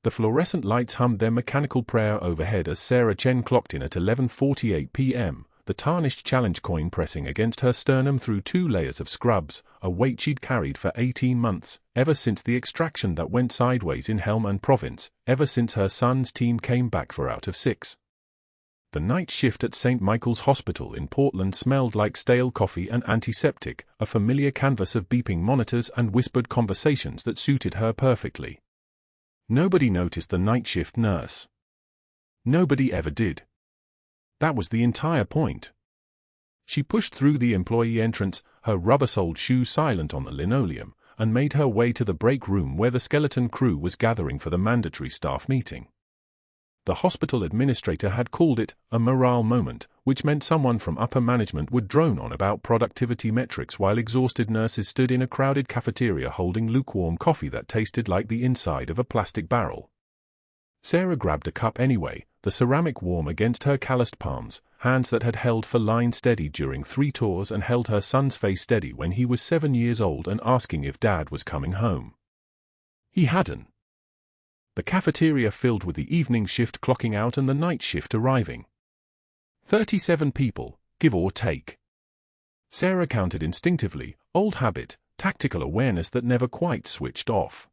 The fluorescent lights hummed their mechanical prayer overhead as Sarah Chen clocked in at 11:48 p.m., the tarnished challenge coin pressing against her sternum through 2 layers of scrubs, a weight she'd carried for 18 months, ever since the extraction that went sideways in Helm and Province, ever since her son's team came back for out of 6. The night shift at St. Michael's Hospital in Portland smelled like stale coffee and antiseptic, a familiar canvas of beeping monitors and whispered conversations that suited her perfectly. Nobody noticed the night shift nurse. Nobody ever did. That was the entire point. She pushed through the employee entrance, her rubber-soled shoes silent on the linoleum, and made her way to the break room where the skeleton crew was gathering for the mandatory staff meeting. The hospital administrator had called it a morale moment, which meant someone from upper management would drone on about productivity metrics while exhausted nurses stood in a crowded cafeteria holding lukewarm coffee that tasted like the inside of a plastic barrel. Sarah grabbed a cup anyway, the ceramic warm against her calloused palms, hands that had held for line steady during 3 tours and held her son's face steady when he was 7 years old and asking if Dad was coming home. He hadn't. The cafeteria filled with the evening shift clocking out and the night shift arriving. 37 people, give or take. Sarah counted instinctively, old habit, tactical awareness that never quite switched off.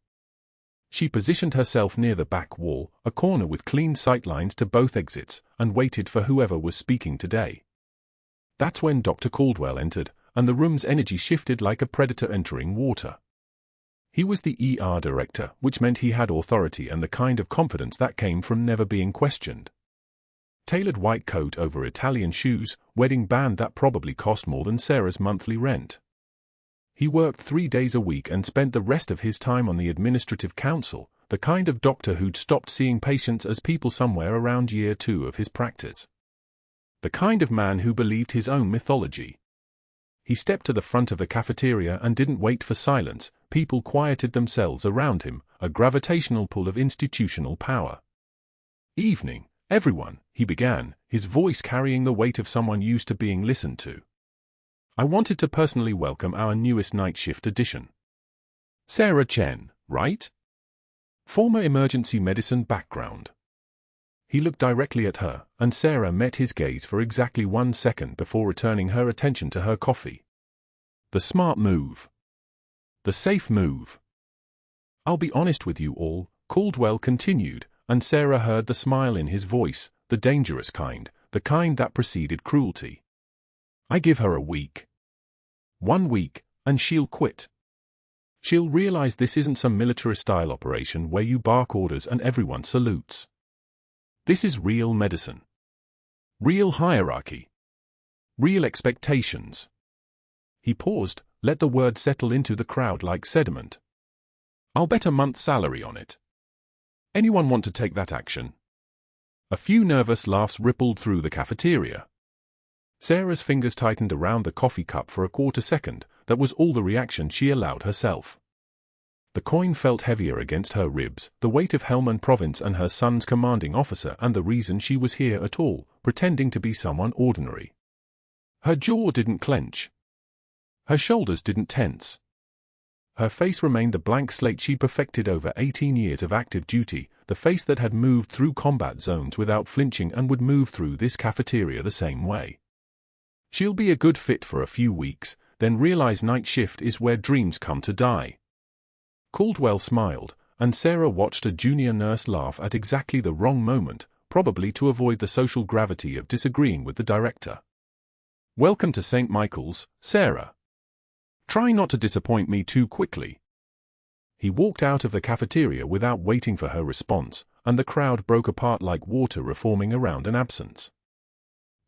She positioned herself near the back wall, a corner with clean sightlines to both exits, and waited for whoever was speaking today. That's when Dr. Caldwell entered, and the room's energy shifted like a predator entering water. He was the ER director, which meant he had authority and the kind of confidence that came from never being questioned. Tailored white coat over Italian shoes, wedding band that probably cost more than Sarah's monthly rent. He worked 3 days a week and spent the rest of his time on the administrative council, the kind of doctor who'd stopped seeing patients as people somewhere around year 2 of his practice. The kind of man who believed his own mythology. He stepped to the front of the cafeteria and didn't wait for silence. People quieted themselves around him, a gravitational pull of institutional power. "Evening, everyone," he began, his voice carrying the weight of someone used to being listened to. "I wanted to personally welcome our newest night shift addition. Sarah Chen, right? Former emergency medicine background." He looked directly at her, and Sarah met his gaze for exactly 1 second before returning her attention to her coffee. The smart move. The safe move. "I'll be honest with you all," Caldwell continued, and Sarah heard the smile in his voice, the dangerous kind, the kind that preceded cruelty. "I give her a week. 1 week, and she'll quit. She'll realize this isn't some military-style operation where you bark orders and everyone salutes. This is real medicine. Real hierarchy. Real expectations." He paused, let the word settle into the crowd like sediment. "I'll bet a month's salary on it. Anyone want to take that action?" A few nervous laughs rippled through the cafeteria. Sarah's fingers tightened around the coffee cup for a quarter second. That was all the reaction she allowed herself. The coin felt heavier against her ribs, the weight of Helm and Province and her son's commanding officer and the reason she was here at all, pretending to be someone ordinary. Her jaw didn't clench. Her shoulders didn't tense. Her face remained the blank slate she'd perfected over 18 years of active duty, the face that had moved through combat zones without flinching and would move through this cafeteria the same way. She'll be a good fit for a few weeks, then realize night shift is where dreams come to die. Caldwell smiled, and Sarah watched a junior nurse laugh at exactly the wrong moment, probably to avoid the social gravity of disagreeing with the director. "Welcome to St. Michael's, Sarah. Try not to disappoint me too quickly." He walked out of the cafeteria without waiting for her response, and the crowd broke apart like water reforming around an absence.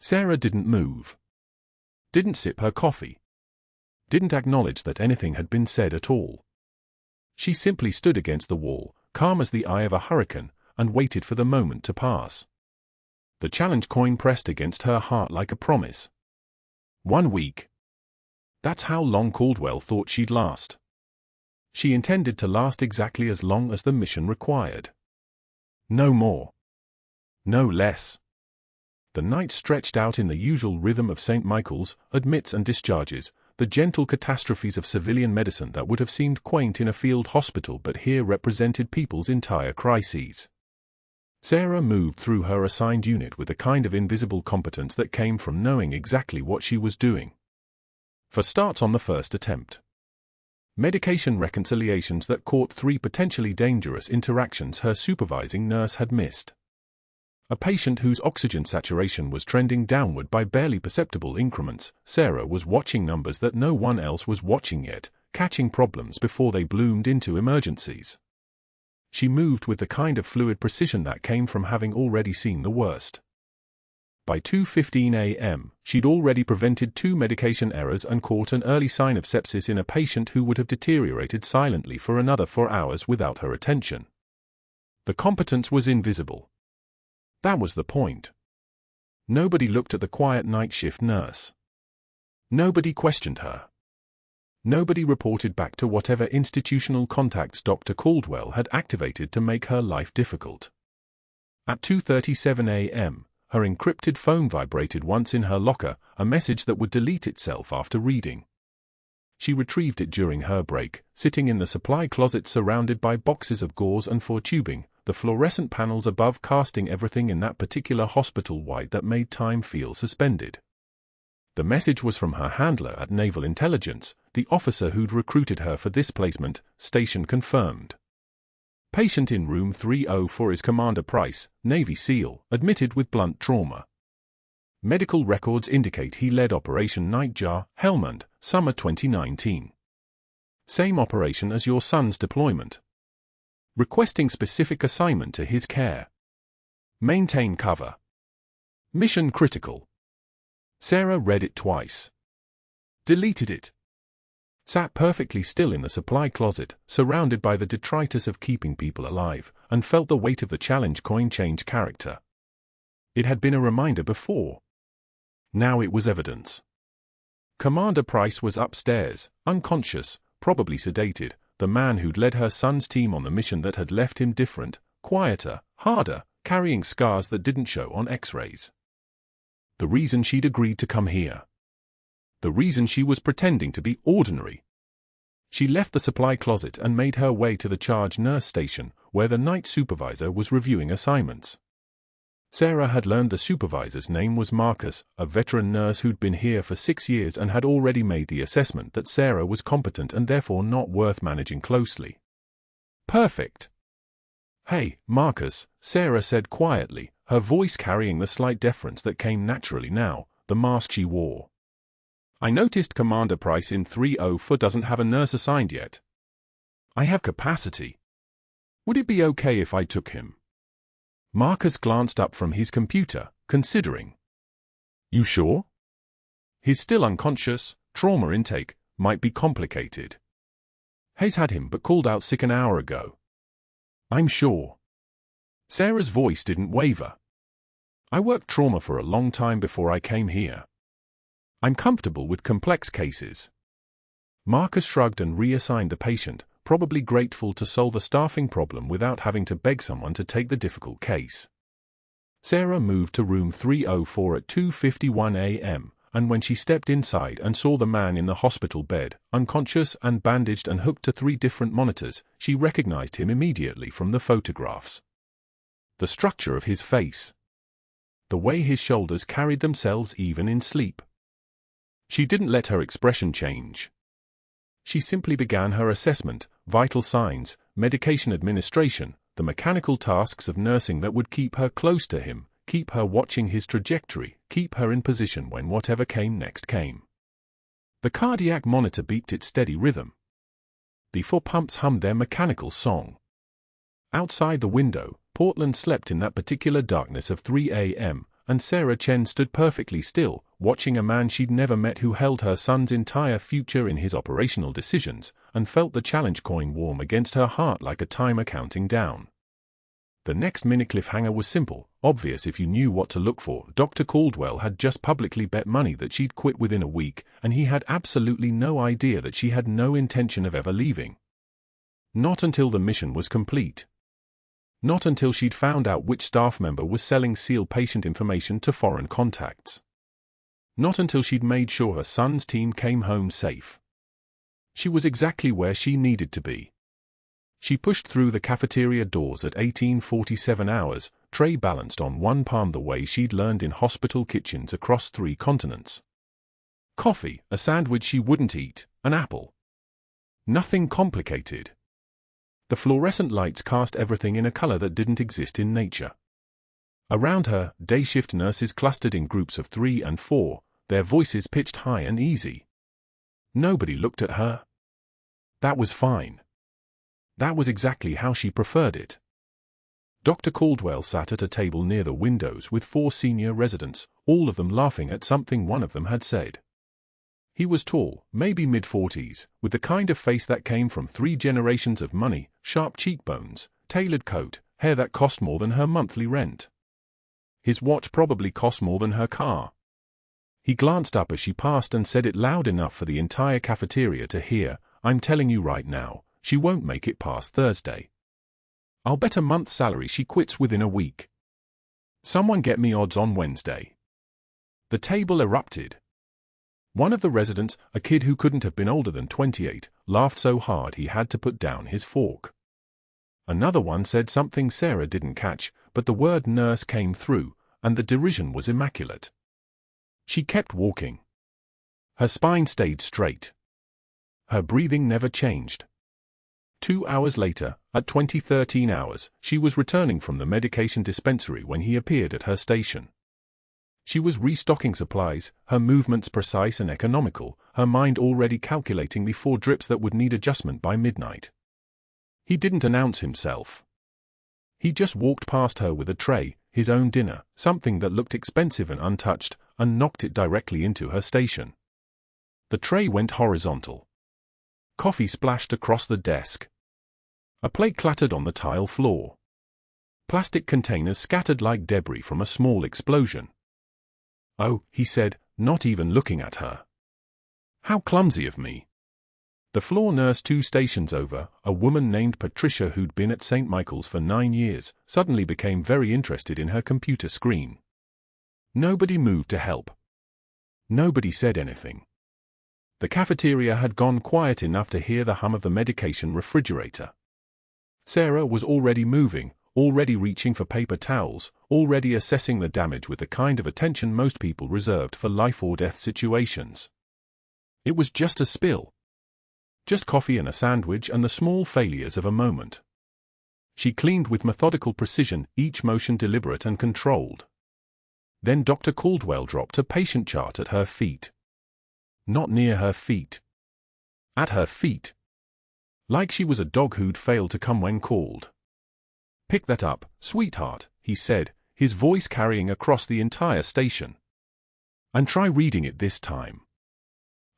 Sarah didn't move. Didn't sip her coffee. Didn't acknowledge that anything had been said at all. She simply stood against the wall, calm as the eye of a hurricane, and waited for the moment to pass. The challenge coin pressed against her heart like a promise. 1 week. That's how long Caldwell thought she'd last. She intended to last exactly as long as the mission required. No more. No less. The night stretched out in the usual rhythm of St. Michael's, admits and discharges, the gentle catastrophes of civilian medicine that would have seemed quaint in a field hospital but here represented people's entire crises. Sarah moved through her assigned unit with a kind of invisible competence that came from knowing exactly what she was doing. For starts on the first attempt. Medication reconciliations that caught 3 potentially dangerous interactions her supervising nurse had missed. A patient whose oxygen saturation was trending downward by barely perceptible increments. Sarah was watching numbers that no one else was watching yet, catching problems before they bloomed into emergencies. She moved with the kind of fluid precision that came from having already seen the worst. By 2:15 a.m., she'd already prevented 2 medication errors and caught an early sign of sepsis in a patient who would have deteriorated silently for another 4 hours without her attention. The competence was invisible. That was the point. Nobody looked at the quiet night shift nurse. Nobody questioned her. Nobody reported back to whatever institutional contacts Dr. Caldwell had activated to make her life difficult. At 2:37 a.m., her encrypted phone vibrated once in her locker, a message that would delete itself after reading. She retrieved it during her break, sitting in the supply closet surrounded by boxes of gauze and 4 tubing, the fluorescent panels above casting everything in that particular hospital white that made time feel suspended. The message was from her handler at Naval Intelligence, the officer who'd recruited her for this placement. Station confirmed. Patient in room 304 is Commander Price, Navy SEAL, admitted with blunt trauma. Medical records indicate he led Operation Nightjar, Helmand, summer 2019. Same operation as your son's deployment. Requesting specific assignment to his care. Maintain cover. Mission critical. Sarah read it twice. Deleted it. Sat perfectly still in the supply closet, surrounded by the detritus of keeping people alive, and felt the weight of the challenge coin change character. It had been a reminder before. Now it was evidence. Commander Price was upstairs, unconscious, probably sedated, the man who'd led her son's team on the mission that had left him different, quieter, harder, carrying scars that didn't show on X-rays. The reason she'd agreed to come here. The reason she was pretending to be ordinary. She left the supply closet and made her way to the charge nurse station, where the night supervisor was reviewing assignments. Sarah had learned the supervisor's name was Marcus, a veteran nurse who'd been here for 6 years and had already made the assessment that Sarah was competent and therefore not worth managing closely. Perfect. Hey, Marcus, Sarah said quietly, her voice carrying the slight deference that came naturally now, the mask she wore. I noticed Commander Price in 304 doesn't have a nurse assigned yet. I have capacity. Would it be okay if I took him? Marcus glanced up from his computer, considering. You sure? He's still unconscious, trauma intake, might be complicated. Hayes had him but called out sick an hour ago. I'm sure. Sarah's voice didn't waver. I worked trauma for a long time before I came here. I'm comfortable with complex cases. Marcus shrugged and reassigned the patient, probably grateful to solve a staffing problem without having to beg someone to take the difficult case. Sarah moved to room 304 at 2:51 a.m., and when she stepped inside and saw the man in the hospital bed, unconscious and bandaged and hooked to 3 different monitors, she recognized him immediately from the photographs. The structure of his face. The way his shoulders carried themselves even in sleep. She didn't let her expression change. She simply began her assessment, vital signs, medication administration, the mechanical tasks of nursing that would keep her close to him, keep her watching his trajectory, keep her in position when whatever came next came. The cardiac monitor beeped its steady rhythm. The 4 pumps hummed their mechanical song. Outside the window, Portland slept in that particular darkness of 3 a.m., and Sarah Chen stood perfectly still, watching a man she'd never met who held her son's entire future in his operational decisions, and felt the challenge coin warm against her heart like a timer counting down. The next minute cliffhanger was simple, obvious if you knew what to look for. Dr. Caldwell had just publicly bet money that she'd quit within a week, and he had absolutely no idea that she had no intention of ever leaving. Not until the mission was complete. Not until she'd found out which staff member was selling SEAL patient information to foreign contacts. Not until she'd made sure her son's team came home safe. She was exactly where she needed to be. She pushed through the cafeteria doors at 1847 hours, tray balanced on one palm the way she'd learned in hospital kitchens across 3 continents. Coffee, a sandwich she wouldn't eat, an apple. Nothing complicated. The fluorescent lights cast everything in a color that didn't exist in nature. Around her, day shift nurses clustered in groups of 3 and 4, their voices pitched high and easy. Nobody looked at her. That was fine. That was exactly how she preferred it. Dr. Caldwell sat at a table near the windows with 4 senior residents, all of them laughing at something one of them had said. He was tall, maybe mid-40s, with the kind of face that came from 3 generations of money, sharp cheekbones, tailored coat, hair that cost more than her monthly rent. His watch probably cost more than her car. He glanced up as she passed and said it loud enough for the entire cafeteria to hear, "I'm telling you right now, she won't make it past Thursday. I'll bet a month's salary she quits within a week. Someone get me odds on Wednesday." The table erupted. One of the residents, a kid who couldn't have been older than 28, laughed so hard he had to put down his fork. Another one said something Sarah didn't catch, but the word nurse came through, and the derision was immaculate. She kept walking. Her spine stayed straight. Her breathing never changed. 2 hours later, at 2013 hours, she was returning from the medication dispensary when he appeared at her station. She was restocking supplies, her movements precise and economical, her mind already calculating the 4 drips that would need adjustment by midnight. He didn't announce himself. He just walked past her with a tray, his own dinner, something that looked expensive and untouched, and knocked it directly into her station. The tray went horizontal. Coffee splashed across the desk. A plate clattered on the tile floor. Plastic containers scattered like debris from a small explosion. "Oh," he said, not even looking at her. "How clumsy of me." The floor nurse 2 stations over, a woman named Patricia who'd been at St. Michael's for 9 years, suddenly became very interested in her computer screen. Nobody moved to help. Nobody said anything. The cafeteria had gone quiet enough to hear the hum of the medication refrigerator. Sarah was already moving, already reaching for paper towels, already assessing the damage with the kind of attention most people reserved for life-or-death situations. It was just a spill. Just coffee and a sandwich and the small failures of a moment. She cleaned with methodical precision, each motion deliberate and controlled. Then Dr. Caldwell dropped a patient chart at her feet. Not near her feet. At her feet. Like she was a dog who'd failed to come when called. "Pick that up, sweetheart," he said, his voice carrying across the entire station. "And try reading it this time.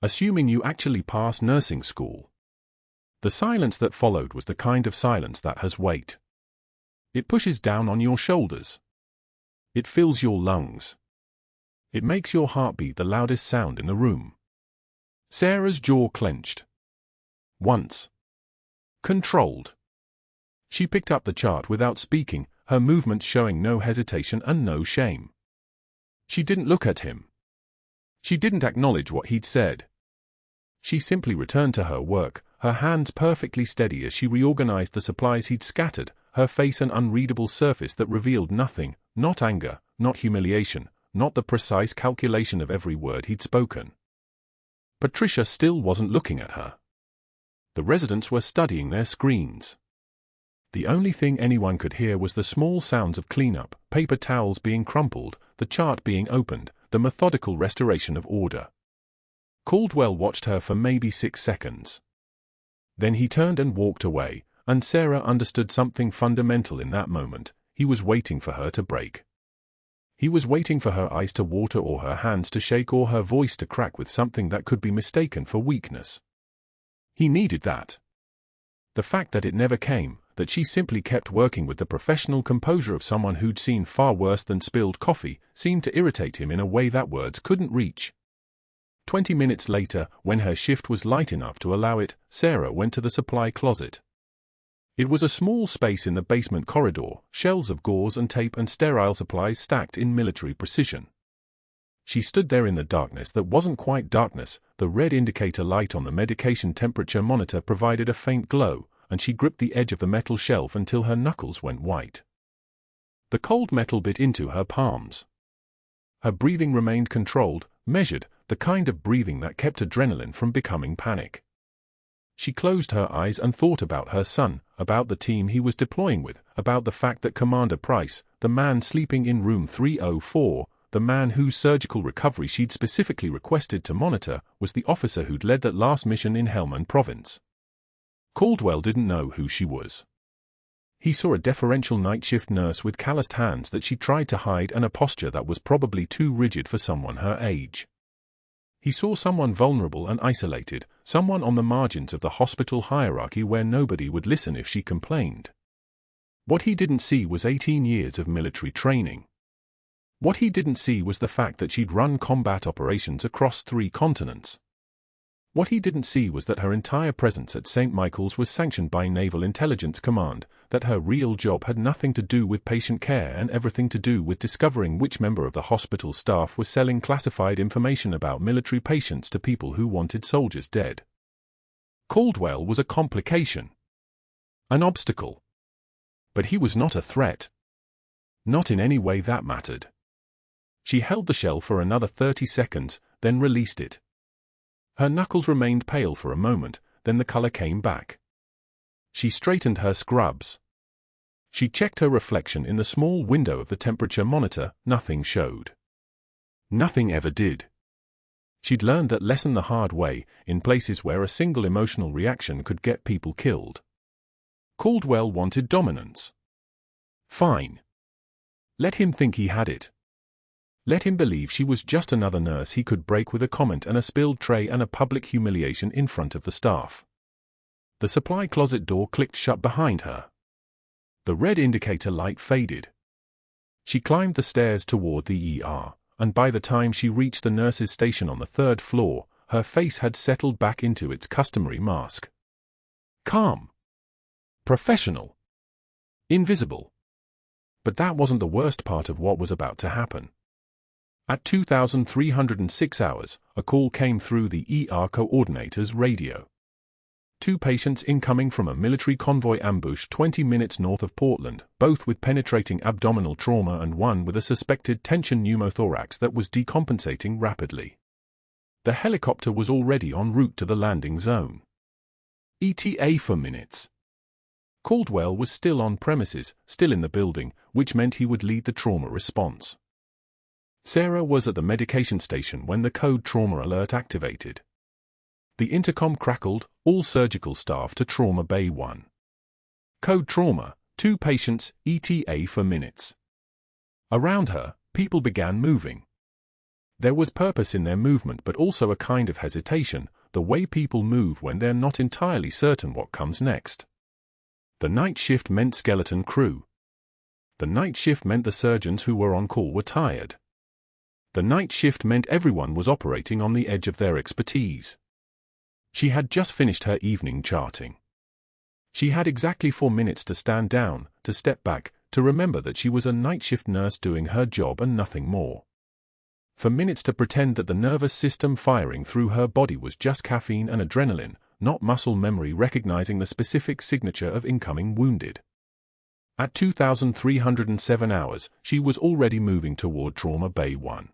Assuming you actually pass nursing school." The silence that followed was the kind of silence that has weight. It pushes down on your shoulders. It fills your lungs. It makes your heart beat the loudest sound in the room. Sarah's jaw clenched. Once. Controlled. She picked up the chart without speaking, her movements showing no hesitation and no shame. She didn't look at him. She didn't acknowledge what he'd said. She simply returned to her work, her hands perfectly steady as she reorganized the supplies he'd scattered, her face an unreadable surface that revealed nothing, not anger, not humiliation, not the precise calculation of every word he'd spoken. Patricia still wasn't looking at her. The residents were studying their screens. The only thing anyone could hear was the small sounds of cleanup, paper towels being crumpled, the chart being opened, the methodical restoration of order. Caldwell watched her for maybe 6 seconds. Then he turned and walked away, and Sarah understood something fundamental in that moment. He was waiting for her to break. He was waiting for her eyes to water or her hands to shake or her voice to crack with something that could be mistaken for weakness. He needed that. The fact that it never came, that she simply kept working with the professional composure of someone who'd seen far worse than spilled coffee, seemed to irritate him in a way that words couldn't reach. 20 minutes later, when her shift was light enough to allow it, Sarah went to the supply closet. It was a small space in the basement corridor, shelves of gauze and tape and sterile supplies stacked in military precision. She stood there in the darkness that wasn't quite darkness. The red indicator light on the medication temperature monitor provided a faint glow, and she gripped the edge of the metal shelf until her knuckles went white. The cold metal bit into her palms. Her breathing remained controlled, measured, the kind of breathing that kept adrenaline from becoming panic. She closed her eyes and thought about her son, about the team he was deploying with, about the fact that Commander Price, the man sleeping in room 304, the man whose surgical recovery she'd specifically requested to monitor, was the officer who'd led that last mission in Helmand Province. Caldwell didn't know who she was. He saw a deferential night shift nurse with calloused hands that she tried to hide and a posture that was probably too rigid for someone her age. He saw someone vulnerable and isolated, someone on the margins of the hospital hierarchy where nobody would listen if she complained. What he didn't see was 18 years of military training. What he didn't see was the fact that she'd run combat operations across 3 continents. What he didn't see was that her entire presence at St. Michael's was sanctioned by Naval Intelligence Command, that her real job had nothing to do with patient care and everything to do with discovering which member of the hospital staff was selling classified information about military patients to people who wanted soldiers dead. Caldwell was a complication. An obstacle. But he was not a threat. Not in any way that mattered. She held the shell for another 30 seconds, then released it. Her knuckles remained pale for a moment, then the color came back. She straightened her scrubs. She checked her reflection in the small window of the temperature monitor. Nothing showed. Nothing ever did. She'd learned that lesson the hard way, in places where a single emotional reaction could get people killed. Caldwell wanted dominance. Fine. Let him think he had it. Let him believe she was just another nurse he could break with a comment and a spilled tray and a public humiliation in front of the staff. The supply closet door clicked shut behind her. The red indicator light faded. She climbed the stairs toward the ER, and by the time she reached the nurse's station on the 3rd floor, her face had settled back into its customary mask. Calm. Professional. Invisible. But that wasn't the worst part of what was about to happen. At 2,306 hours, a call came through the ER coordinator's radio. 2 patients incoming from a military convoy ambush 20 minutes north of Portland, both with penetrating abdominal trauma and one with a suspected tension pneumothorax that was decompensating rapidly. The helicopter was already en route to the landing zone. ETA for minutes. Caldwell was still on premises, still in the building, which meant he would lead the trauma response. Sarah was at the medication station when the code trauma alert activated. The intercom crackled, all surgical staff to Trauma Bay 1. Code trauma, 2 patients, ETA for minutes. Around her, people began moving. There was purpose in their movement but also a kind of hesitation, the way people move when they're not entirely certain what comes next. The night shift meant skeleton crew. The night shift meant the surgeons who were on call were tired. The night shift meant everyone was operating on the edge of their expertise. She had just finished her evening charting. She had exactly 4 minutes to stand down, to step back, to remember that she was a night shift nurse doing her job and nothing more. For minutes to pretend that the nervous system firing through her body was just caffeine and adrenaline, not muscle memory recognizing the specific signature of incoming wounded. At 2,307 hours, she was already moving toward Trauma Bay 1.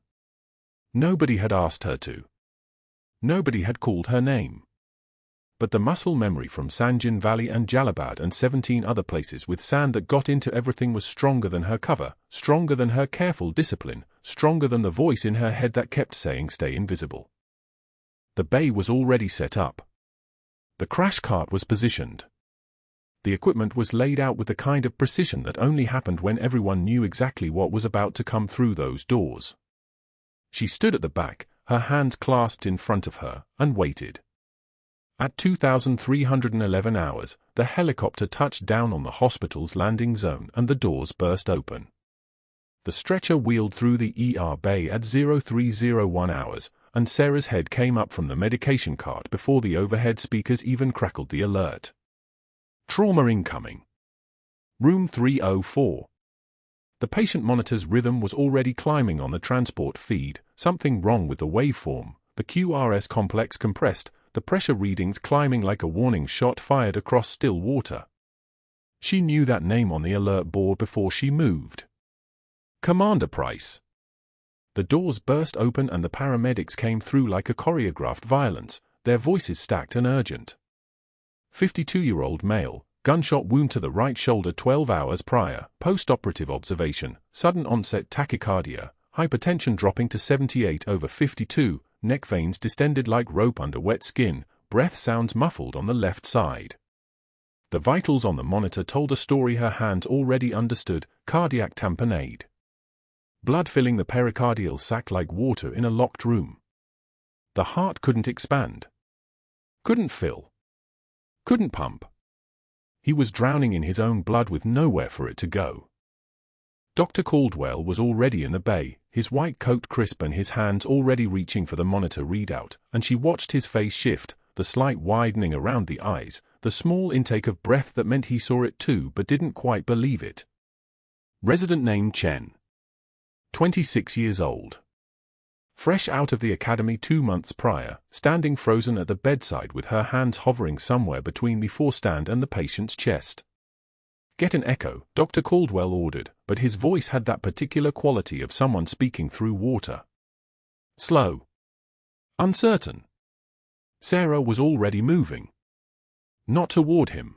Nobody had asked her to. Nobody had called her name. But the muscle memory from Sanjin Valley and Jalabad and 17 other places with sand that got into everything was stronger than her cover, stronger than her careful discipline, stronger than the voice in her head that kept saying stay invisible. The bay was already set up. The crash cart was positioned. The equipment was laid out with the kind of precision that only happened when everyone knew exactly what was about to come through those doors. She stood at the back, her hands clasped in front of her, and waited. At 2,311 hours, the helicopter touched down on the hospital's landing zone and the doors burst open. The stretcher wheeled through the ER bay at 0301 hours, and Sarah's head came up from the medication cart before the overhead speakers even crackled the alert. Trauma incoming. Room 304. The patient monitor's rhythm was already climbing on the transport feed, something wrong with the waveform, the QRS complex compressed, the pressure readings climbing like a warning shot fired across still water. She knew that name on the alert board before she moved. Commander Price. The doors burst open and the paramedics came through like a choreographed violence, their voices stacked and urgent. 52-year-old male, gunshot wound to the right shoulder 12 hours prior, post-operative observation, sudden onset tachycardia, hypertension dropping to 78/52, neck veins distended like rope under wet skin, breath sounds muffled on the left side. The vitals on the monitor told a story her hands already understood, cardiac tamponade. Blood filling the pericardial sac like water in a locked room. The heart couldn't expand. Couldn't fill. Couldn't pump. He was drowning in his own blood with nowhere for it to go. Dr. Caldwell was already in the bay, his white coat crisp and his hands already reaching for the monitor readout, and she watched his face shift, the slight widening around the eyes, the small intake of breath that meant he saw it too but didn't quite believe it. Resident named Chen. 26 years old. Fresh out of the academy 2 months prior, standing frozen at the bedside with her hands hovering somewhere between the forestand and the patient's chest. Get an echo, Dr. Caldwell ordered, but his voice had that particular quality of someone speaking through water. Slow. Uncertain. Sarah was already moving. Not toward him.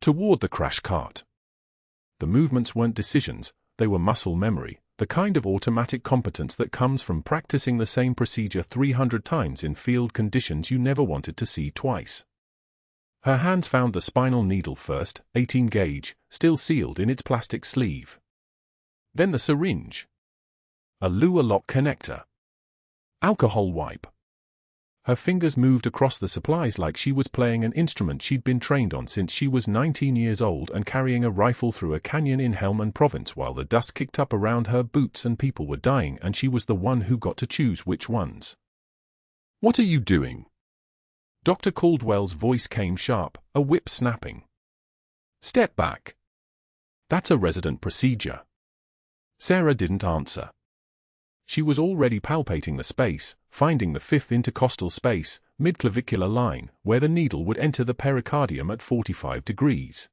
Toward the crash cart. The movements weren't decisions, they were muscle memory, the kind of automatic competence that comes from practicing the same procedure 300 times in field conditions you never wanted to see twice. Her hands found the spinal needle first, 18 gauge, still sealed in its plastic sleeve. Then the syringe. A Lua lock connector. Alcohol wipe. Her fingers moved across the supplies like she was playing an instrument she'd been trained on since she was 19 years old and carrying a rifle through a canyon in Helmand Province while the dust kicked up around her boots and people were dying and she was the one who got to choose which ones. What are you doing? Dr. Caldwell's voice came sharp, a whip snapping. Step back. That's a resident procedure. Sarah didn't answer. She was already palpating the space, finding the fifth intercostal space, midclavicular line, where the needle would enter the pericardium at 45 degrees.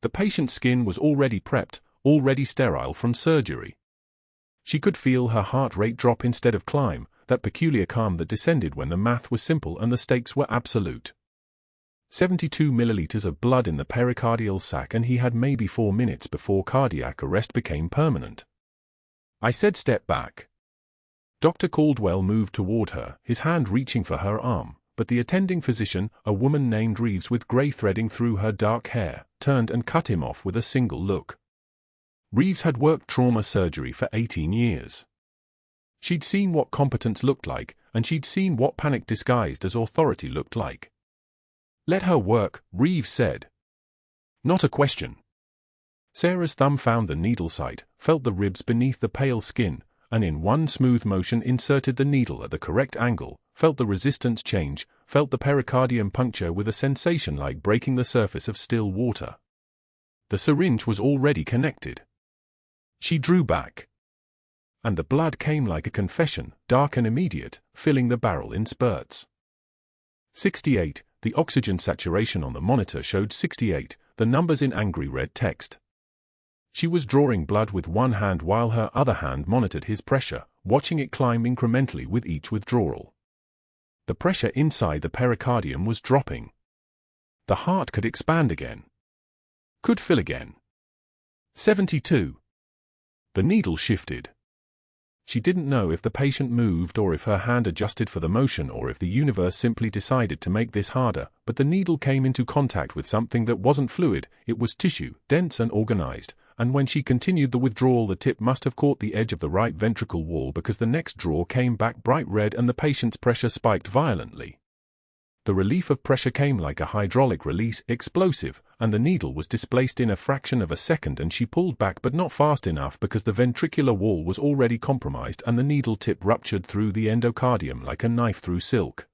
The patient's skin was already prepped, already sterile from surgery. She could feel her heart rate drop instead of climb, that peculiar calm that descended when the math was simple and the stakes were absolute. 72 milliliters of blood in the pericardial sac and he had maybe 4 minutes before cardiac arrest became permanent. I said step back. Dr. Caldwell moved toward her, his hand reaching for her arm, but the attending physician, a woman named Reeves with grey threading through her dark hair, turned and cut him off with a single look. Reeves had worked trauma surgery for 18 years. She'd seen what competence looked like, and she'd seen what panic disguised as authority looked like. Let her work, Reeves said. Not a question. Sarah's thumb found the needle site, felt the ribs beneath the pale skin, and in one smooth motion inserted the needle at the correct angle, felt the resistance change, felt the pericardium puncture with a sensation like breaking the surface of still water. The syringe was already connected. She drew back. And the blood came like a confession, dark and immediate, filling the barrel in spurts. 68, the oxygen saturation on the monitor showed 68, the numbers in angry red text. She was drawing blood with one hand while her other hand monitored his pressure, watching it climb incrementally with each withdrawal. The pressure inside the pericardium was dropping. The heart could expand again. Could fill again. 72. The needle shifted. She didn't know if the patient moved or if her hand adjusted for the motion or if the universe simply decided to make this harder, but the needle came into contact with something that wasn't fluid, it was tissue, dense and organized, and when she continued the withdrawal the tip must have caught the edge of the right ventricle wall because the next draw came back bright red and the patient's pressure spiked violently. The relief of pressure came like a hydraulic release, explosive, and the needle was displaced in a fraction of a second and she pulled back but not fast enough because the ventricular wall was already compromised and the needle tip ruptured through the endocardium like a knife through silk.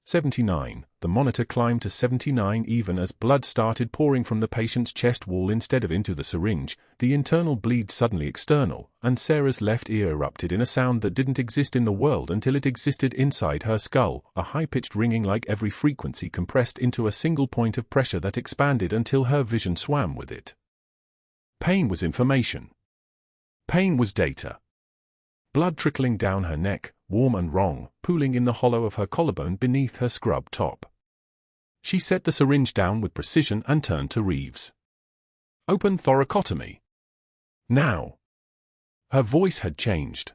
79. The monitor climbed to 79 even as blood started pouring from the patient's chest wall instead of into the syringe. The internal bleed suddenly external, and Sarah's left ear erupted in a sound that didn't exist in the world until it existed inside her skull, a high-pitched ringing like every frequency compressed into a single point of pressure that expanded until her vision swam with it. Pain was information. Pain was data. Blood trickling down her neck, warm and wrong, pooling in the hollow of her collarbone beneath her scrub top. She set the syringe down with precision and turned to Reeves. Open thoracotomy. Now. Her voice had changed.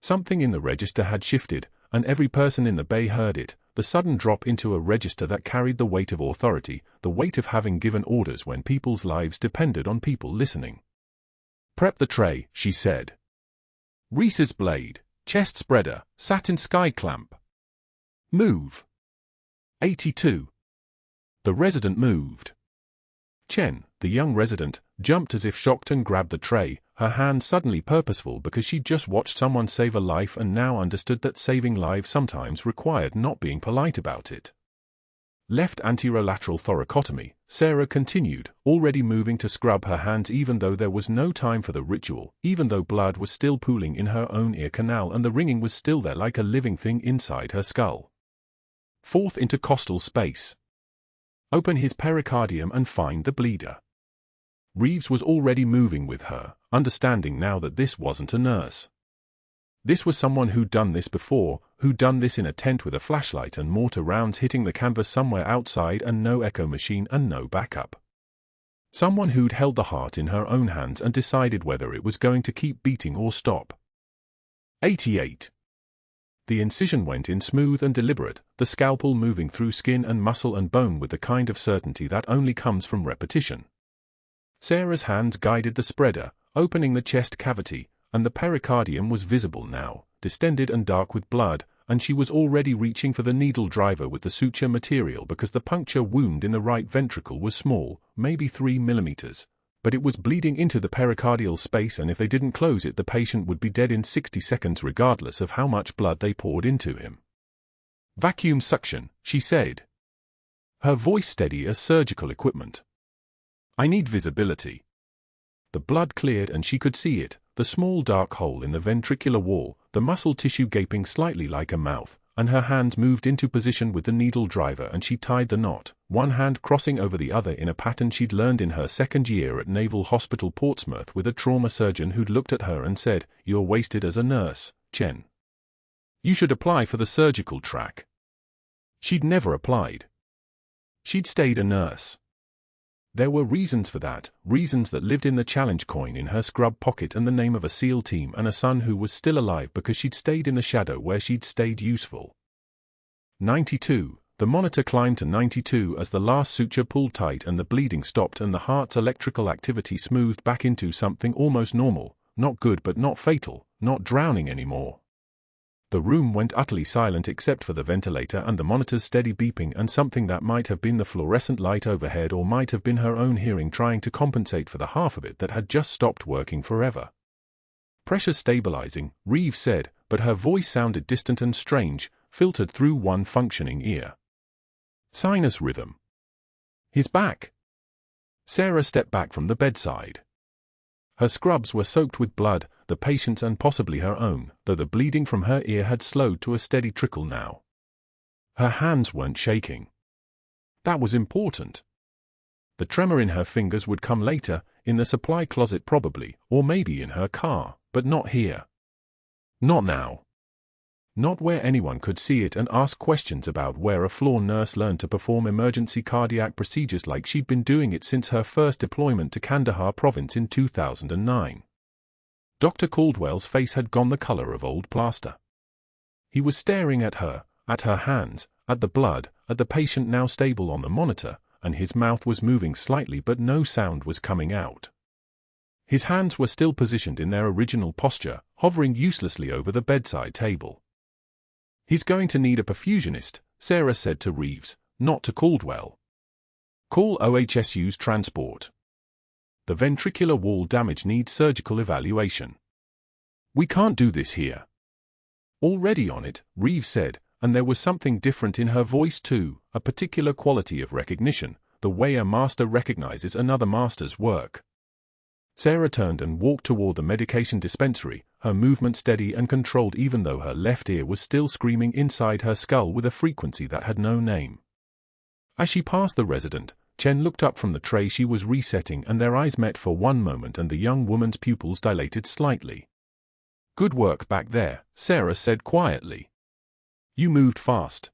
Something in the register had shifted, and every person in the bay heard it, the sudden drop into a register that carried the weight of authority, the weight of having given orders when people's lives depended on people listening. Prep the tray, she said. Reese's blade, chest spreader, satin sky clamp. Move. 82. The resident moved. Chen, the young resident, jumped as if shocked and grabbed the tray, her hand suddenly purposeful because she'd just watched someone save a life and now understood that saving lives sometimes required not being polite about it. Left anterolateral thoracotomy, Sarah continued, already moving to scrub her hands even though there was no time for the ritual, even though blood was still pooling in her own ear canal and the ringing was still there like a living thing inside her skull. Fourth intercostal space. Open his pericardium and find the bleeder. Reeves was already moving with her, understanding now that this wasn't a nurse. This was someone who'd done this before, who'd done this in a tent with a flashlight and mortar rounds hitting the canvas somewhere outside and no echo machine and no backup. Someone who'd held the heart in her own hands and decided whether it was going to keep beating or stop. 88. The incision went in smooth and deliberate, the scalpel moving through skin and muscle and bone with the kind of certainty that only comes from repetition. Sarah's hands guided the spreader, opening the chest cavity, and the pericardium was visible now, distended and dark with blood, and she was already reaching for the needle driver with the suture material because the puncture wound in the right ventricle was small, maybe 3 millimeters, but it was bleeding into the pericardial space and if they didn't close it the patient would be dead in 60 seconds regardless of how much blood they poured into him. Vacuum suction, she said. Her voice steady as surgical equipment. I need visibility. The blood cleared and she could see it, the small dark hole in the ventricular wall, the muscle tissue gaping slightly like a mouth, and her hands moved into position with the needle driver and she tied the knot, one hand crossing over the other in a pattern she'd learned in her second year at Naval Hospital Portsmouth with a trauma surgeon who'd looked at her and said, "You're wasted as a nurse, Chen. You should apply for the surgical track." She'd never applied. She'd stayed a nurse. There were reasons for that, reasons that lived in the challenge coin in her scrub pocket and the name of a SEAL team and a son who was still alive because she'd stayed in the shadow where she'd stayed useful. 92. The monitor climbed to 92 as the last suture pulled tight and the bleeding stopped and the heart's electrical activity smoothed back into something almost normal, not good but not fatal, not drowning anymore. The room went utterly silent except for the ventilator and the monitor's steady beeping and something that might have been the fluorescent light overhead or might have been her own hearing trying to compensate for the half of it that had just stopped working forever. Pressure stabilizing, Reeves said, but her voice sounded distant and strange, filtered through one functioning ear. Sinus rhythm. His back. Sarah stepped back from the bedside. Her scrubs were soaked with blood, the patient's and possibly her own, though the bleeding from her ear had slowed to a steady trickle now. Her hands weren't shaking. That was important. The tremor in her fingers would come later, in the supply closet probably, or maybe in her car, but not here. Not now. Not where anyone could see it and ask questions about where a floor nurse learned to perform emergency cardiac procedures like she'd been doing it since her first deployment to Kandahar province in 2009. Dr. Caldwell's face had gone the color of old plaster. He was staring at her hands, at the blood, at the patient now stable on the monitor, and his mouth was moving slightly but no sound was coming out. His hands were still positioned in their original posture, hovering uselessly over the bedside table. He's going to need a perfusionist, Sarah said to Reeves, not to Caldwell. Call OHSU's transport. The ventricular wall damage needs surgical evaluation. We can't do this here. Already on it, Reeves said, and there was something different in her voice too, a particular quality of recognition, the way a master recognizes another master's work. Sarah turned and walked toward the medication dispensary, her movement steady and controlled even though her left ear was still screaming inside her skull with a frequency that had no name. As she passed the resident, Chen looked up from the tray she was resetting and their eyes met for one moment and the young woman's pupils dilated slightly. "Good work back there," Sarah said quietly. "You moved fast."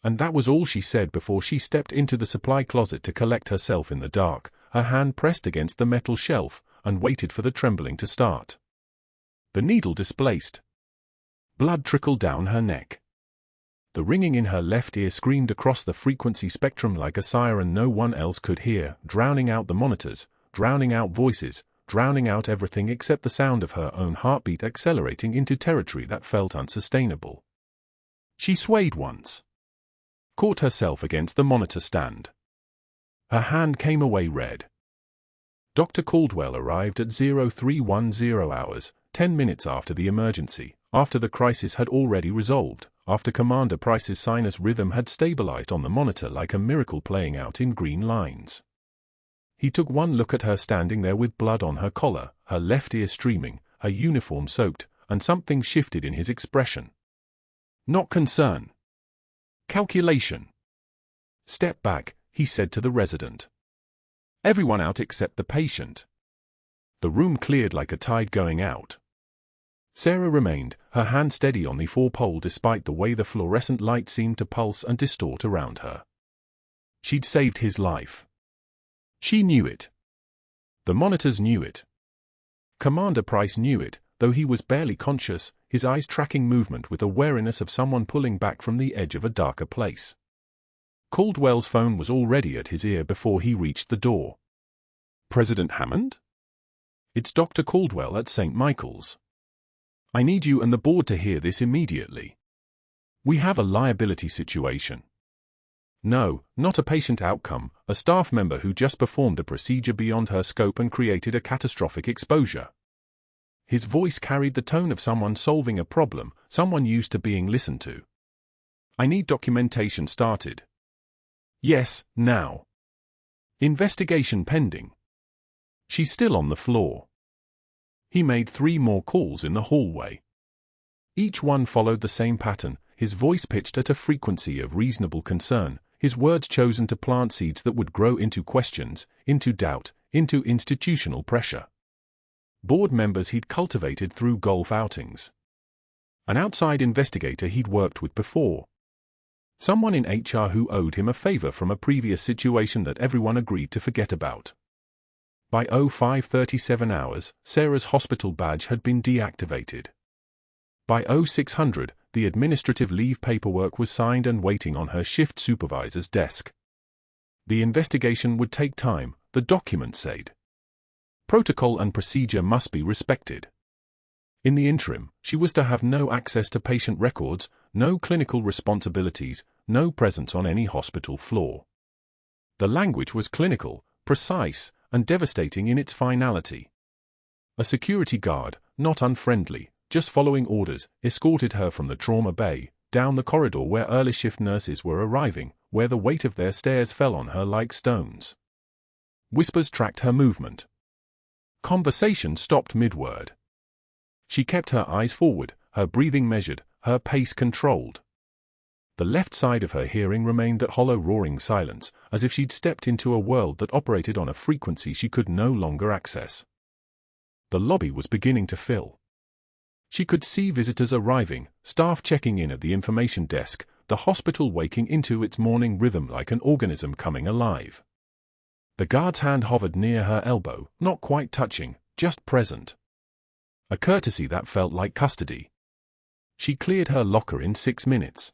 And that was all she said before she stepped into the supply closet to collect herself in the dark, her hand pressed against the metal shelf, and waited for the trembling to start. The needle displaced. Blood trickled down her neck. The ringing in her left ear screamed across the frequency spectrum like a siren no one else could hear, drowning out the monitors, drowning out voices, drowning out everything except the sound of her own heartbeat accelerating into territory that felt unsustainable. She swayed once. Caught herself against the monitor stand. Her hand came away red. Dr. Caldwell arrived at 0310 hours, 10 minutes after the emergency, after the crisis had already resolved, after Commander Price's sinus rhythm had stabilized on the monitor like a miracle playing out in green lines. He took one look at her standing there with blood on her collar, her left ear streaming, her uniform soaked, and something shifted in his expression. Not concern. Calculation. "Step back," he said to the resident. "Everyone out except the patient." The room cleared like a tide going out. Sarah remained, her hand steady on the four-pole despite the way the fluorescent light seemed to pulse and distort around her. She'd saved his life. She knew it. The monitors knew it. Commander Price knew it, though he was barely conscious, his eyes tracking movement with the wariness of someone pulling back from the edge of a darker place. Caldwell's phone was already at his ear before he reached the door. "President Hammond? It's Dr. Caldwell at St. Michael's. I need you and the board to hear this immediately. We have a liability situation. No, not a patient outcome, a staff member who just performed a procedure beyond her scope and created a catastrophic exposure." His voice carried the tone of someone solving a problem, someone used to being listened to. "I need documentation started." "Yes, now." "Investigation pending." "She's still on the floor." He made 3 more calls in the hallway. Each one followed the same pattern, his voice pitched at a frequency of reasonable concern, his words chosen to plant seeds that would grow into questions, into doubt, into institutional pressure. Board members he'd cultivated through golf outings. An outside investigator he'd worked with before. Someone in HR who owed him a favor from a previous situation that everyone agreed to forget about. By 0537 hours, Sarah's hospital badge had been deactivated. By 0600, the administrative leave paperwork was signed and waiting on her shift supervisor's desk. The investigation would take time, the document said. Protocol and procedure must be respected. In the interim, she was to have no access to patient records, no clinical responsibilities, no presence on any hospital floor. The language was clinical, precise, and devastating in its finality. A security guard, not unfriendly, just following orders, escorted her from the trauma bay, down the corridor where early shift nurses were arriving, where the weight of their stares fell on her like stones. Whispers tracked her movement. Conversation stopped mid-word. She kept her eyes forward, her breathing measured, her pace controlled. The left side of her hearing remained that hollow roaring silence, as if she'd stepped into a world that operated on a frequency she could no longer access. The lobby was beginning to fill. She could see visitors arriving, staff checking in at the information desk, the hospital waking into its morning rhythm like an organism coming alive. The guard's hand hovered near her elbow, not quite touching, just present. A courtesy that felt like custody. She cleared her locker in 6 minutes.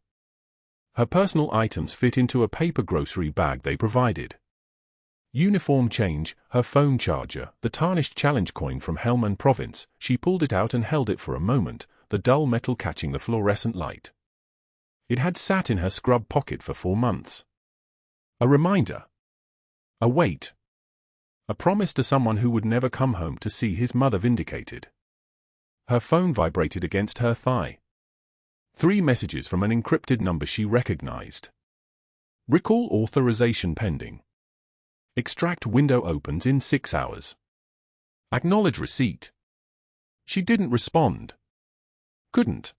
Her personal items fit into a paper grocery bag they provided. Uniform change, her phone charger, the tarnished challenge coin from Helmand Province, she pulled it out and held it for a moment, the dull metal catching the fluorescent light. It had sat in her scrub pocket for 4 months. A reminder. A weight. A promise to someone who would never come home to see his mother vindicated. Her phone vibrated against her thigh. 3 messages from an encrypted number she recognized. Recall authorization pending. Extract window opens in 6 hours. Acknowledge receipt. She didn't respond. Couldn't.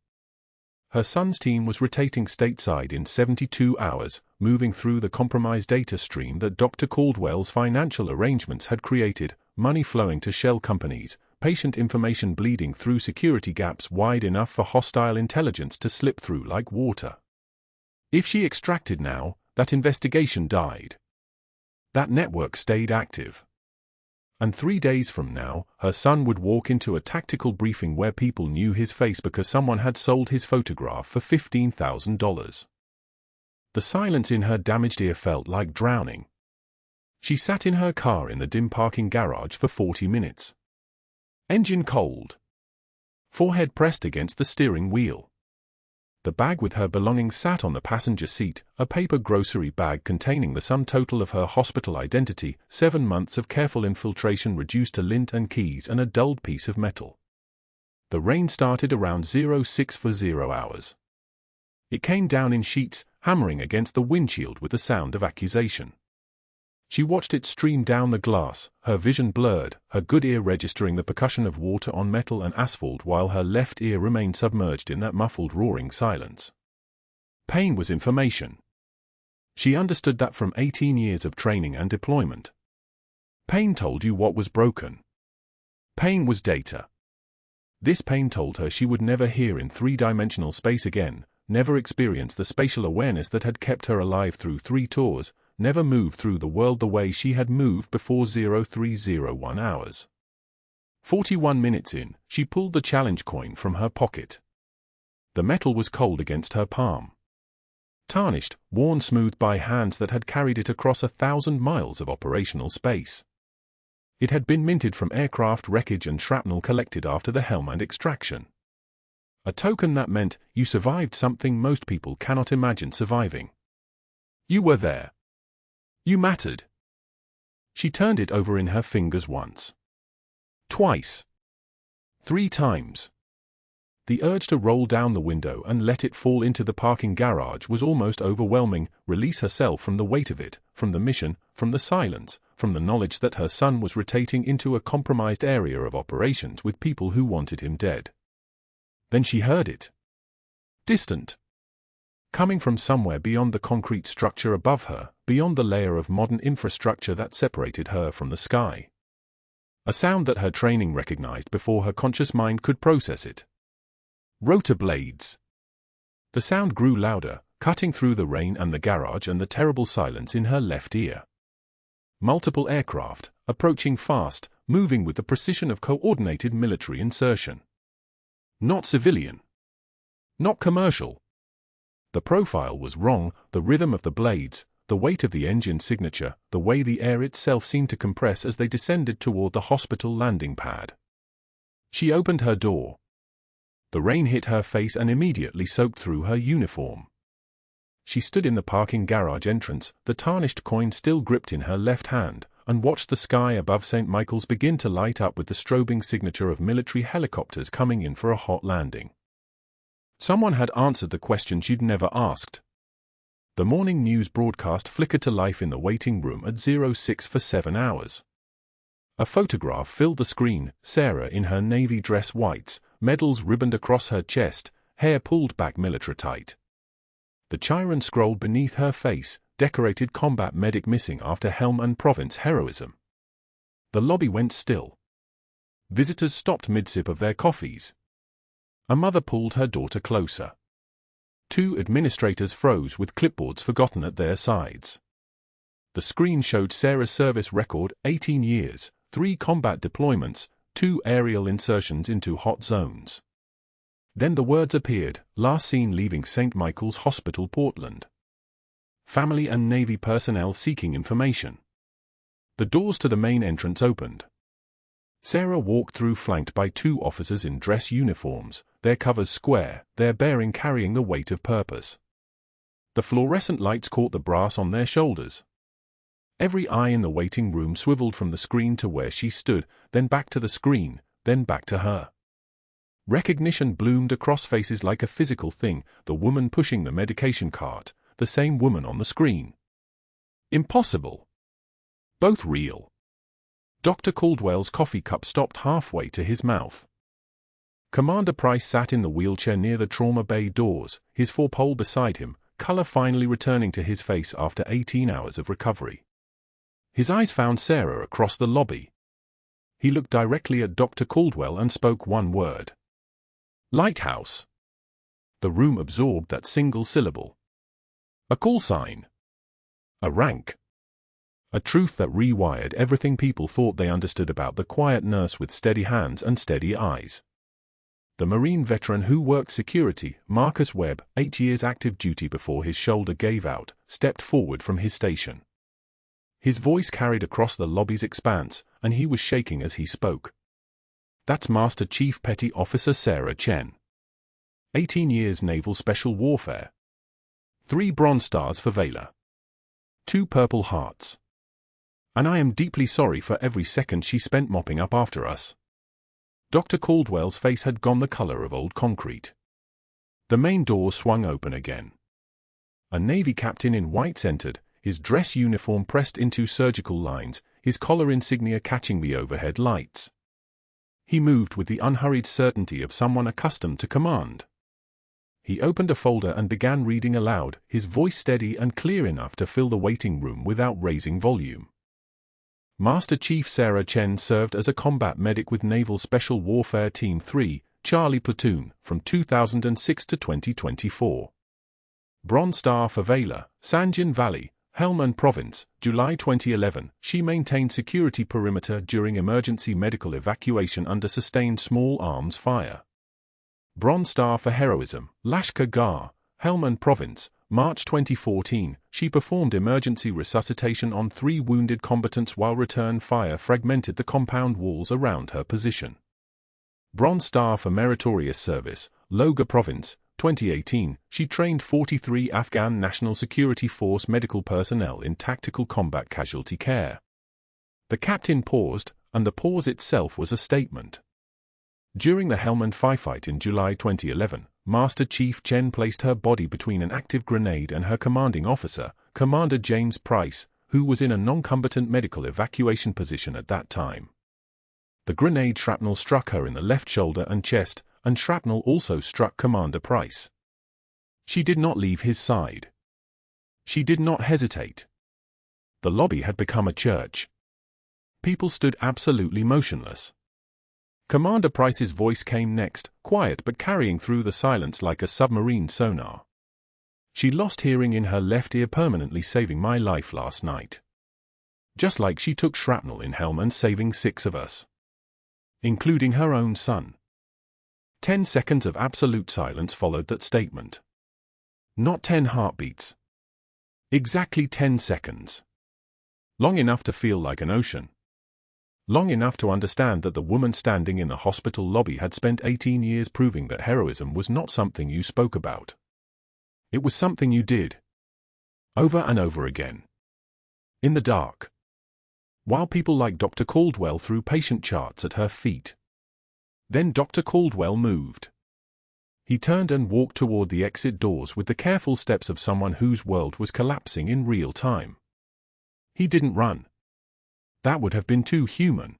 Her son's team was rotating stateside in 72 hours, moving through the compromised data stream that Dr. Caldwell's financial arrangements had created, money flowing to shell companies, patient information bleeding through security gaps wide enough for hostile intelligence to slip through like water. If she extracted now, that investigation died. That network stayed active. And 3 days from now, her son would walk into a tactical briefing where people knew his face because someone had sold his photograph for $15,000. The silence in her damaged ear felt like drowning. She sat in her car in the dim parking garage for 40 minutes. Engine cold. Forehead pressed against the steering wheel. The bag with her belongings sat on the passenger seat, a paper grocery bag containing the sum total of her hospital identity, 7 months of careful infiltration reduced to lint and keys and a dulled piece of metal. The rain started around 06:40 hours. It came down in sheets, hammering against the windshield with the sound of accusation. She watched it stream down the glass, her vision blurred, her good ear registering the percussion of water on metal and asphalt while her left ear remained submerged in that muffled roaring silence. Pain was information. She understood that from 18 years of training and deployment. Pain told you what was broken. Pain was data. This pain told her she would never hear in 3-dimensional space again, never experience the spatial awareness that had kept her alive through 3 tours, never move through the world the way she had moved before 0301 hours. 41 minutes in, she pulled the challenge coin from her pocket. The metal was cold against her palm. Tarnished, worn smooth by hands that had carried it across 1,000 miles of operational space. It had been minted from aircraft wreckage and shrapnel collected after the Helmand extraction. A token that meant you survived something most people cannot imagine surviving. You were there. You mattered. She turned it over in her fingers once. Twice. 3 times. The urge to roll down the window and let it fall into the parking garage was almost overwhelming, release herself from the weight of it, from the mission, from the silence, from the knowledge that her son was rotating into a compromised area of operations with people who wanted him dead. Then she heard it. Distant. Coming from somewhere beyond the concrete structure above her, beyond the layer of modern infrastructure that separated her from the sky. A sound that her training recognized before her conscious mind could process it. Rotor blades. The sound grew louder, cutting through the rain and the garage and the terrible silence in her left ear. Multiple aircraft, approaching fast, moving with the precision of coordinated military insertion. Not civilian. Not commercial. The profile was wrong, the rhythm of the blades, the weight of the engine signature, the way the air itself seemed to compress as they descended toward the hospital landing pad. She opened her door. The rain hit her face and immediately soaked through her uniform. She stood in the parking garage entrance, the tarnished coin still gripped in her left hand, and watched the sky above St. Michael's begin to light up with the strobing signature of military helicopters coming in for a hot landing. Someone had answered the question she'd never asked. The morning news broadcast flickered to life in the waiting room at 06:07 hours. A photograph filled the screen, Sarah in her navy dress whites, medals ribboned across her chest, hair pulled back military tight. The Chiron scrolled beneath her face, decorated combat medic missing after Helmand Province heroism. The lobby went still. Visitors stopped mid-sip of their coffees. A mother pulled her daughter closer. 2 administrators froze with clipboards forgotten at their sides. The screen showed Sarah's service record, 18 years, 3 combat deployments, 2 aerial insertions into hot zones. Then the words appeared, last seen leaving St. Michael's Hospital, Portland. Family and Navy personnel seeking information. The doors to the main entrance opened. Sarah walked through flanked by 2 officers in dress uniforms, their covers square, their bearing carrying the weight of purpose. The fluorescent lights caught the brass on their shoulders. Every eye in the waiting room swiveled from the screen to where she stood, then back to the screen, then back to her. Recognition bloomed across faces like a physical thing, the woman pushing the medication cart, the same woman on the screen. Impossible. Both real. Dr. Caldwell's coffee cup stopped halfway to his mouth. Commander Price sat in the wheelchair near the trauma bay doors, his four-pole beside him, color finally returning to his face after 18 hours of recovery. His eyes found Sarah across the lobby. He looked directly at Dr. Caldwell and spoke one word. Lighthouse. The room absorbed that single syllable. A call sign. A rank. A truth that rewired everything people thought they understood about the quiet nurse with steady hands and steady eyes. The Marine veteran who worked security, Marcus Webb, 8 years active duty before his shoulder gave out, stepped forward from his station. His voice carried across the lobby's expanse, and he was shaking as he spoke. That's Master Chief Petty Officer Sarah Chen. 18 years Naval Special Warfare. 3 Bronze Stars for Valor. 2 Purple Hearts. And I am deeply sorry for every second she spent mopping up after us. Dr. Caldwell's face had gone the color of old concrete. The main door swung open again. A Navy captain in white entered, his dress uniform pressed into surgical lines, his collar insignia catching the overhead lights. He moved with the unhurried certainty of someone accustomed to command. He opened a folder and began reading aloud, his voice steady and clear enough to fill the waiting room without raising volume. Master Chief Sarah Chen served as a combat medic with Naval Special Warfare Team 3, Charlie Platoon, from 2006 to 2024. Bronze Star for Valor, Sanjin Valley, Helmand Province, July 2011. She maintained security perimeter during emergency medical evacuation under sustained small arms fire. Bronze Star for Heroism, Lashkar Gah, Helmand Province, March 2014, she performed emergency resuscitation on 3 wounded combatants while return fire fragmented the compound walls around her position. Bronze Star for Meritorious Service, Logar Province, 2018, she trained 43 Afghan National Security Force medical personnel in tactical combat casualty care. The captain paused, and the pause itself was a statement. During the Helmand firefight in July 2011, Master Chief Chen placed her body between an active grenade and her commanding officer, Commander James Price, who was in a non-combatant medical evacuation position at that time. The grenade shrapnel struck her in the left shoulder and chest, and shrapnel also struck Commander Price. She did not leave his side. She did not hesitate. The lobby had become a church. People stood absolutely motionless. Commander Price's voice came next, quiet but carrying through the silence like a submarine sonar. She lost hearing in her left ear, permanently saving my life last night. Just like she took shrapnel in Helmand, saving 6 of us. Including her own son. 10 seconds of absolute silence followed that statement. Not 10 heartbeats. Exactly 10 seconds. Long enough to feel like an ocean. Long enough to understand that the woman standing in the hospital lobby had spent 18 years proving that heroism was not something you spoke about. It was something you did. Over and over again. In the dark. While people like Dr. Caldwell threw patient charts at her feet. Then Dr. Caldwell moved. He turned and walked toward the exit doors with the careful steps of someone whose world was collapsing in real time. He didn't run. That would have been too human.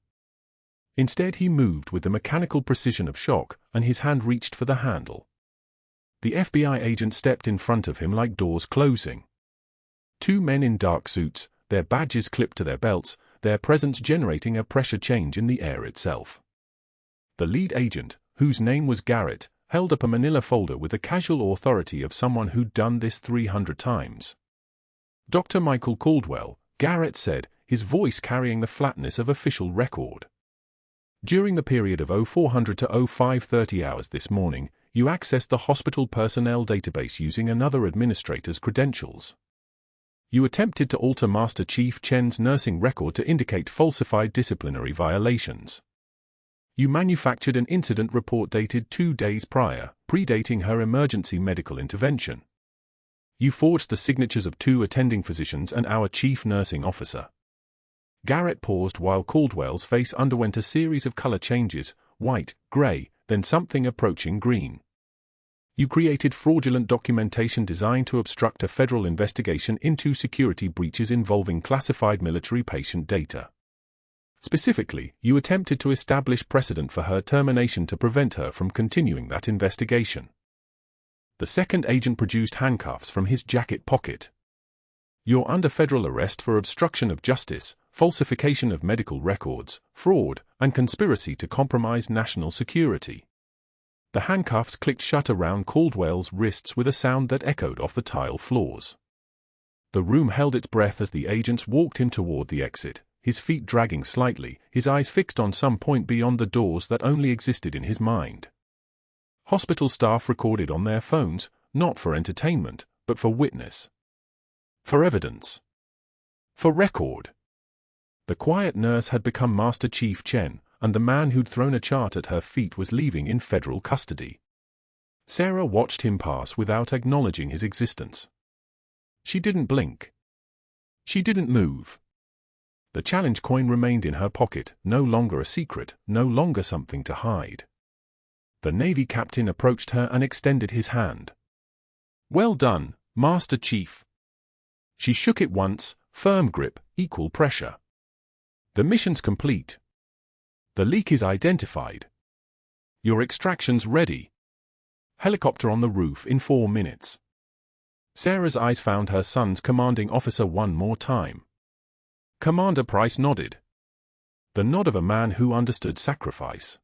Instead, he moved with the mechanical precision of shock, and his hand reached for the handle. The FBI agent stepped in front of him like doors closing. 2 men in dark suits, their badges clipped to their belts, their presence generating a pressure change in the air itself. The lead agent, whose name was Garrett, held up a manila folder with the casual authority of someone who'd done this 300 times. Dr. Michael Caldwell, Garrett said, his voice carrying the flatness of official record. During the period of 0400 to 0530 hours this morning, you accessed the hospital personnel database using another administrator's credentials. You attempted to alter Master Chief Chen's nursing record to indicate falsified disciplinary violations. You manufactured an incident report dated 2 days prior, predating her emergency medical intervention. You forged the signatures of 2 attending physicians and our chief nursing officer. Garrett paused while Caldwell's face underwent a series of color changes, white, gray, then something approaching green. You created fraudulent documentation designed to obstruct a federal investigation into security breaches involving classified military patient data. Specifically, you attempted to establish precedent for her termination to prevent her from continuing that investigation. The second agent produced handcuffs from his jacket pocket. You're under federal arrest for obstruction of justice, falsification of medical records, fraud, and conspiracy to compromise national security. The handcuffs clicked shut around Caldwell's wrists with a sound that echoed off the tile floors. The room held its breath as the agents walked him toward the exit, his feet dragging slightly, his eyes fixed on some point beyond the doors that only existed in his mind. Hospital staff recorded on their phones, not for entertainment, but for witness. For evidence. For record. The quiet nurse had become Master Chief Chen, and the man who'd thrown a chart at her feet was leaving in federal custody. Sarah watched him pass without acknowledging his existence. She didn't blink. She didn't move. The challenge coin remained in her pocket, no longer a secret, no longer something to hide. The Navy captain approached her and extended his hand. "Well done, Master Chief." She shook it once, firm grip, equal pressure. "The mission's complete. The leak is identified. Your extraction's ready. Helicopter on the roof in 4 minutes." Sarah's eyes found her son's commanding officer one more time. Commander Price nodded. The nod of a man who understood sacrifice.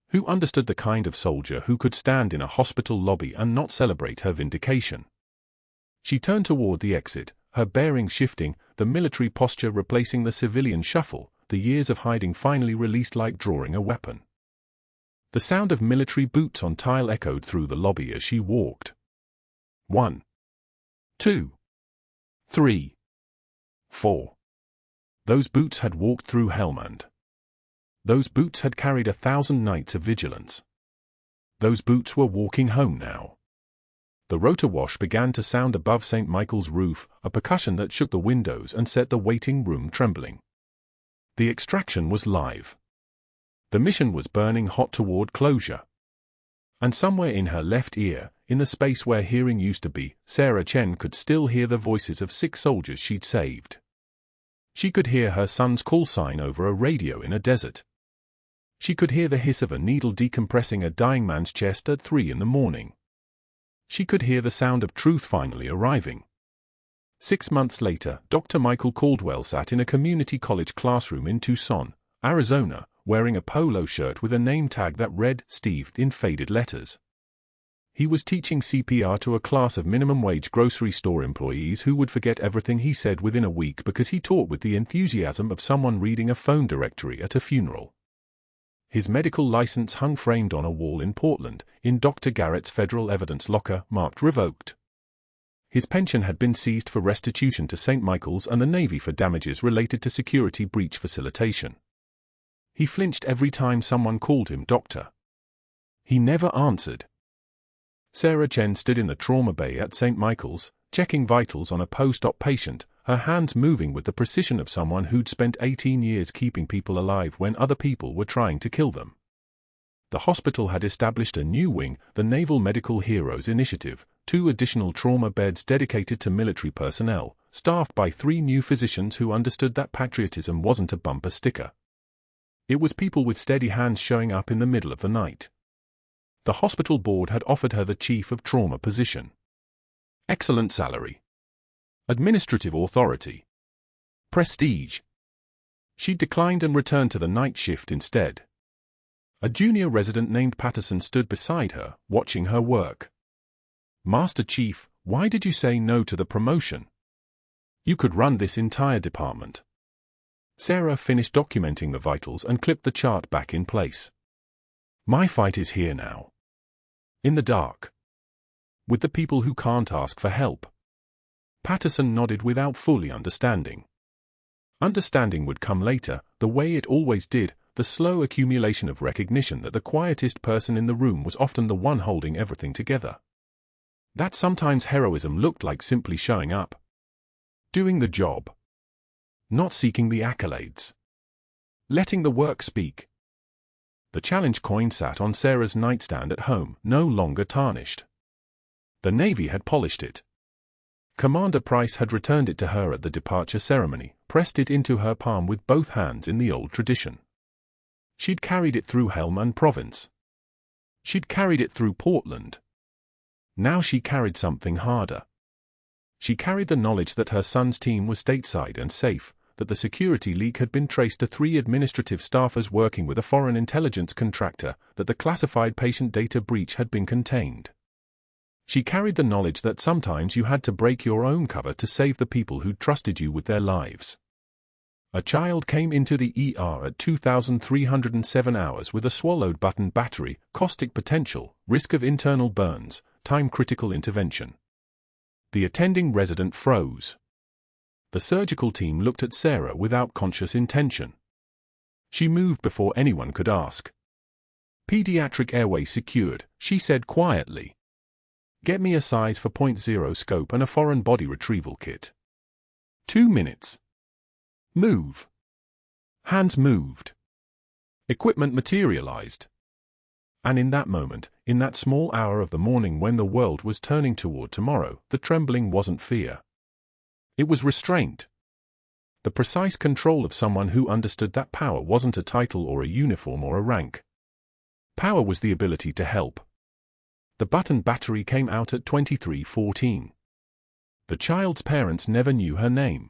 Who understood the kind of soldier who could stand in a hospital lobby and not celebrate her vindication. She turned toward the exit, her bearing shifting, the military posture replacing the civilian shuffle, the years of hiding finally released like drawing a weapon. The sound of military boots on tile echoed through the lobby as she walked. 1, 2, 3, 4. Those boots had walked through Helmand. Those boots had carried 1,000 nights of vigilance. Those boots were walking home now. The rotor wash began to sound above St. Michael's roof, a percussion that shook the windows and set the waiting room trembling. The extraction was live. The mission was burning hot toward closure. And somewhere in her left ear, in the space where hearing used to be, Sarah Chen could still hear the voices of 6 soldiers she'd saved. She could hear her son's call sign over a radio in a desert. She could hear the hiss of a needle decompressing a dying man's chest at 3 in the morning. She could hear the sound of truth finally arriving. 6 months later, Dr. Michael Caldwell sat in a community college classroom in Tucson, Arizona, wearing a polo shirt with a name tag that read Steve in faded letters. He was teaching CPR to a class of minimum-wage grocery store employees who would forget everything he said within a week because he taught with the enthusiasm of someone reading a phone directory at a funeral. His medical license hung framed on a wall in Portland, in Dr. Garrett's federal evidence locker, marked revoked. His pension had been seized for restitution to St. Michael's and the Navy for damages related to security breach facilitation. He flinched every time someone called him doctor. He never answered. Sarah Chen stood in the trauma bay at St. Michael's, checking vitals on a post-op patient, her hands moving with the precision of someone who'd spent 18 years keeping people alive when other people were trying to kill them. The hospital had established a new wing, the Naval Medical Heroes Initiative, 2 additional trauma beds dedicated to military personnel, staffed by 3 new physicians who understood that patriotism wasn't a bumper sticker. It was people with steady hands showing up in the middle of the night. The hospital board had offered her the chief of trauma position. Excellent salary. Administrative authority. Prestige. She declined and returned to the night shift instead. A junior resident named Patterson stood beside her, watching her work. "Master Chief, why did you say no to the promotion? You could run this entire department." Sarah finished documenting the vitals and clipped the chart back in place. "My fight is here now. In the dark. With the people who can't ask for help." Patterson nodded without fully understanding. Understanding would come later, the way it always did, the slow accumulation of recognition that the quietest person in the room was often the one holding everything together. That sometimes heroism looked like simply showing up. Doing the job. Not seeking the accolades. Letting the work speak. The challenge coin sat on Sarah's nightstand at home, no longer tarnished. The Navy had polished it. Commander Price had returned it to her at the departure ceremony, pressed it into her palm with both hands in the old tradition. She'd carried it through Helmand Province. She'd carried it through Portland. Now she carried something harder. She carried the knowledge that her son's team was stateside and safe, that the security leak had been traced to 3 administrative staffers working with a foreign intelligence contractor, that the classified patient data breach had been contained. She carried the knowledge that sometimes you had to break your own cover to save the people who trusted you with their lives. A child came into the ER at 2,307 hours with a swallowed button battery, caustic potential, risk of internal burns, time-critical intervention. The attending resident froze. The surgical team looked at Sarah without conscious intention. She moved before anyone could ask. "Pediatric airway secured," she said quietly. "Get me a size 4.0 scope and a foreign body retrieval kit." 2 minutes. Move. Hands moved. Equipment materialized. And in that moment, in that small hour of the morning when the world was turning toward tomorrow, the trembling wasn't fear. It was restraint. The precise control of someone who understood that power wasn't a title or a uniform or a rank. Power was the ability to help. The button battery came out at 23:14. The child's parents never knew her name.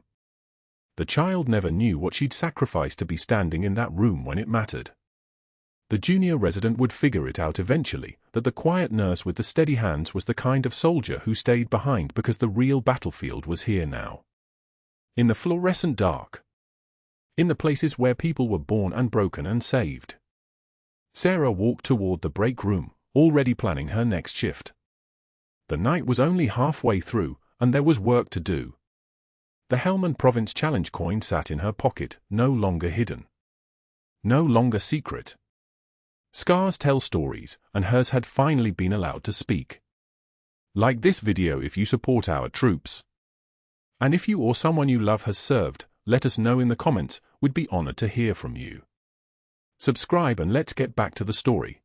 The child never knew what she'd sacrificed to be standing in that room when it mattered. The junior resident would figure it out eventually, that the quiet nurse with the steady hands was the kind of soldier who stayed behind because the real battlefield was here now. In the fluorescent dark. In the places where people were born and broken and saved. Sarah walked toward the break room, already planning her next shift. The night was only halfway through, and there was work to do. The Helmand Province challenge coin sat in her pocket, no longer hidden. No longer secret. Scars tell stories, and hers had finally been allowed to speak. Like this video if you support our troops. And if you or someone you love has served, let us know in the comments, we'd be honored to hear from you. Subscribe and let's get back to the story.